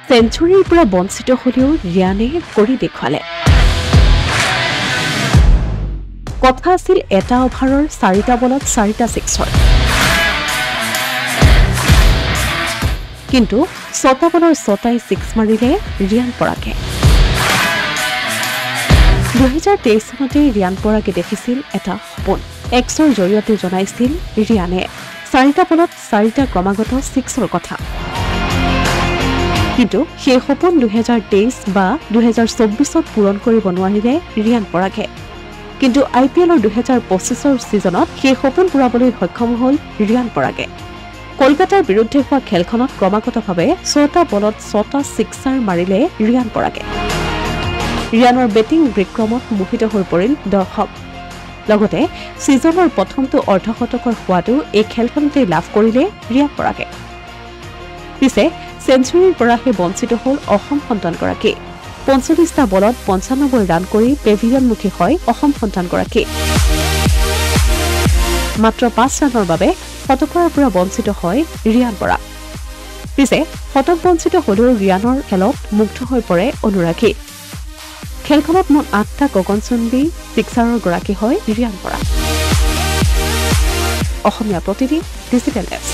সেঞ্চুৰীৰ পৰা বঞ্চিত হ'লেও ৰিয়ানে কৰি দেখুৱালে। কথা আছিল এটা অভাৰৰ 4টা বলত 4টা ছিক্সৰ, কিন্তু 6টা বলৰ 6টাই ছিক্স মাৰিলে ৰিয়ান পৰাগে। 2023 চনতে ৰিয়ান পৰাগে দেখিছিল এটা সপোন। এক্সৰ জৰিয়তে জনাইছিল ৰিয়ানে 4টা বলত 4টা ক্ৰমাগত ছিক্সৰ কথা। কিন্তু সেই সপোন 2023 বা 2024ত পূৰণ কৰিব নোৱাৰিলে ৰিয়ান পৰাগে। কিন্তু IPLৰ 2025ৰ ছিজনত সেই সপোন পূৰাবলৈ সক্ষম হ'ল ৰিয়ান পৰাগে। কলকাতাৰ বিৰুদ্ধে হোৱা খেলখনত ক্ৰমাগতভাৱে 6টা বলত 6টা ছিক্সাৰ মাৰিলে ৰিয়ান পৰাগে। ৰিয়ানৰ বেটিং বিক্ৰমত মোহিত হৈ পৰিল দৰ্শক। লগতে ছিজনৰ প্ৰথমটো অৰ্ধশতকৰ সোৱাদো এই খেলখনতেই লাভ কৰিলে ৰিয়ান পৰাগে। পিছে চেঞ্চুৰীৰ পৰাহে বঞ্চিত হ'ল অসম সন্তানগৰাকী। 45টা বলত 95 ৰান কৰি পেভিলিয়নমুখী হয় অসম সন্তানগৰাকী। মাত্ৰ 5 ৰানৰ বাবে শতকৰ পৰা বঞ্চিত হয় ৰিয়ান পৰাগ। পিছে শতক বঞ্চিত হ'লেও ৰিয়ানৰ খেলত মুগ্ধ হৈ পৰে অনুৰাগী। খেলখনত মুঠ 8টা গগনচুম্বী ছিক্সাৰৰ গৰাকী হয় ৰিয়ান পৰাগ। Asomiya Pratidin digital desk.